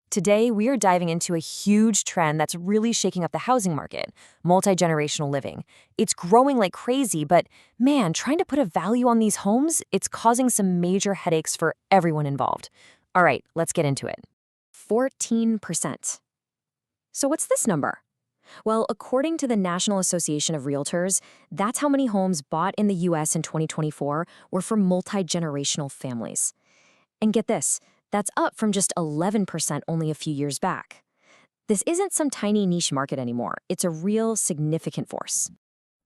Today, we are diving into a huge trend that's really shaking up the housing market, multi-generational living. It's growing like crazy, but man, trying to put a value on these homes, it's causing some major headaches for everyone involved. All right, let's get into it. 14%. So what's this number? Well, according to the National Association of Realtors, that's how many homes bought in the U.S. in 2024 were for multi-generational families. And get this, that's up from just 11% only a few years back. This isn't some tiny niche market anymore. It's a real significant force.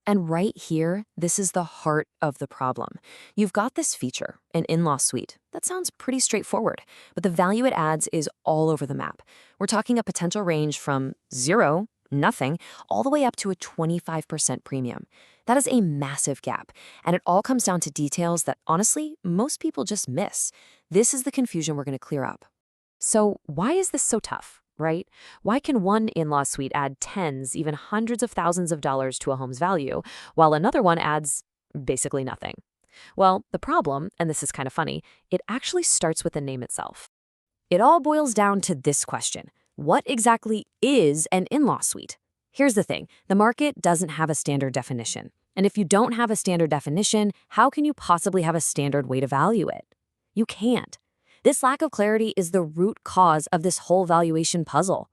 And right here, this is the heart of the problem. You've got this feature, an in-law suite. That sounds pretty straightforward, but the value it adds is all over the map. We're talking a potential range from zero, nothing, all the way up to a 25% premium. That is a massive gap, and it all comes down to details that, honestly, most people just miss. This is the confusion we're going to clear up. So why is this so tough, right? Why can one in-law suite add tens, even hundreds of thousands of dollars to a home's value, while another one adds basically nothing? Well, the problem, and this is kind of funny, it actually starts with the name itself. It all boils down to this question. What exactly is an in-law suite? Here's the thing, the market doesn't have a standard definition. And if you don't have a standard definition, how can you possibly have a standard way to value it? You can't. This lack of clarity is the root cause of this whole valuation puzzle.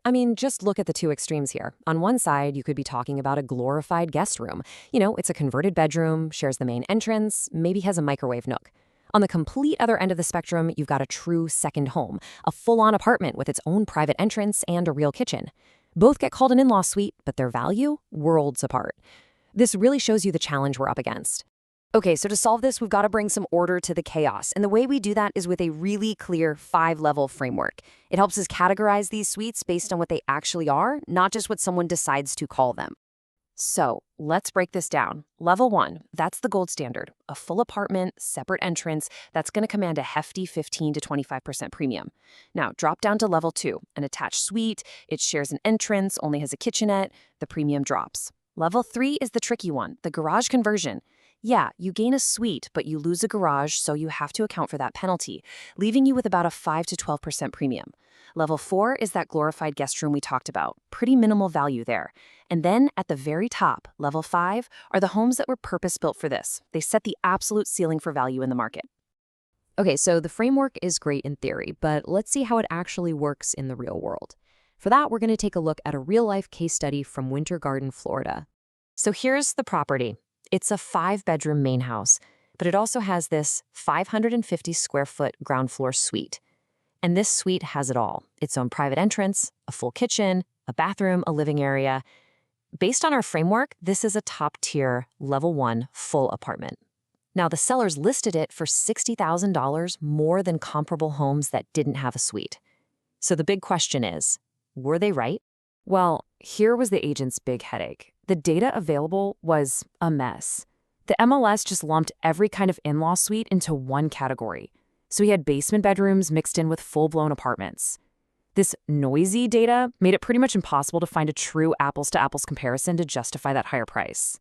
I mean, just look at the two extremes here. On one side, you could be talking about a glorified guest room. You know, it's a converted bedroom, shares the main entrance, maybe has a microwave nook. On the complete other end of the spectrum, you've got a true second home, a full-on apartment with its own private entrance and a real kitchen. Both get called an in-law suite, but their value, worlds apart. This really shows you the challenge we're up against. Okay, so to solve this, we've got to bring some order to the chaos. And the way we do that is with a really clear 5-level framework. It helps us categorize these suites based on what they actually are, not just what someone decides to call them. So let's break this down. Level 1, that's the gold standard, a full apartment, separate entrance, that's going to command a hefty 15 to 25% premium. Now drop down to level 2, an attached suite, it shares an entrance, only has a kitchenette, the premium drops. Level 3 is the tricky one, the garage conversion. Yeah, you gain a suite, but you lose a garage, so you have to account for that penalty, leaving you with about a 5 to 12% premium. Level 4 is that glorified guest room we talked about. Pretty minimal value there. And then at the very top, level 5, are the homes that were purpose-built for this. They set the absolute ceiling for value in the market. Okay, so the framework is great in theory, but let's see how it actually works in the real world. For that, we're going to take a look at a real-life case study from Winter Garden, Florida. So here's the property. It's a 5-bedroom main house, but it also has this 550-square-foot ground floor suite. And this suite has it all. Its own private entrance, a full kitchen, a bathroom, a living area. Based on our framework, this is a top-tier, level 1 full apartment. Now, the sellers listed it for $60,000 more than comparable homes that didn't have a suite. So the big question is, were they right? Well, here was the agent's big headache. The data available was a mess. The MLS just lumped every kind of in-law suite into one category. So he had basement bedrooms mixed in with full-blown apartments. This noisy data made it pretty much impossible to find a true apples-to-apples comparison to justify that higher price.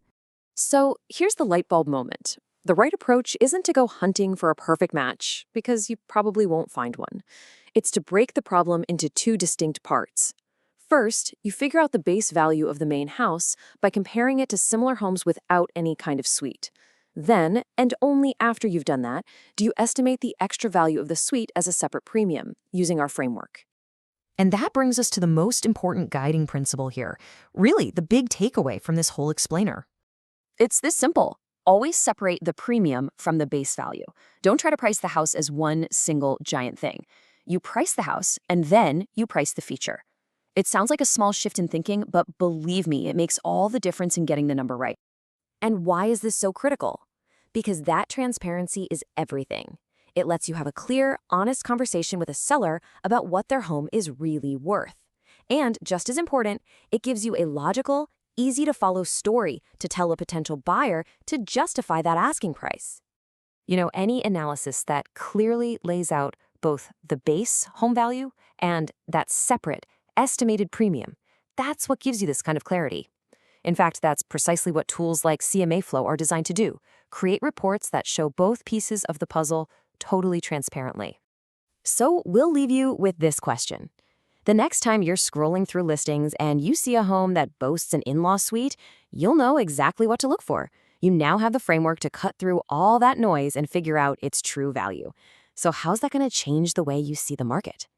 So here's the light bulb moment. The right approach isn't to go hunting for a perfect match, because you probably won't find one. It's to break the problem into two distinct parts. First, you figure out the base value of the main house by comparing it to similar homes without any kind of suite. Then, and only after you've done that, do you estimate the extra value of the suite as a separate premium, using our framework. And that brings us to the most important guiding principle here. Really, the big takeaway from this whole explainer. It's this simple. Always separate the premium from the base value. Don't try to price the house as one single giant thing. You price the house, and then you price the feature. It sounds like a small shift in thinking, but believe me, it makes all the difference in getting the number right. And why is this so critical? Because that transparency is everything. It lets you have a clear, honest conversation with a seller about what their home is really worth. And just as important, it gives you a logical, easy-to-follow story to tell a potential buyer to justify that asking price. You know, any analysis that clearly lays out both the base home value and that separate, estimated premium, that's what gives you this kind of clarity. In fact, that's precisely what tools like CMA Flow are designed to do, create reports that show both pieces of the puzzle totally transparently. So we'll leave you with this question. The next time you're scrolling through listings and you see a home that boasts an in-law suite, you'll know exactly what to look for. You now have the framework to cut through all that noise and figure out its true value. So how's that going to change the way you see the market?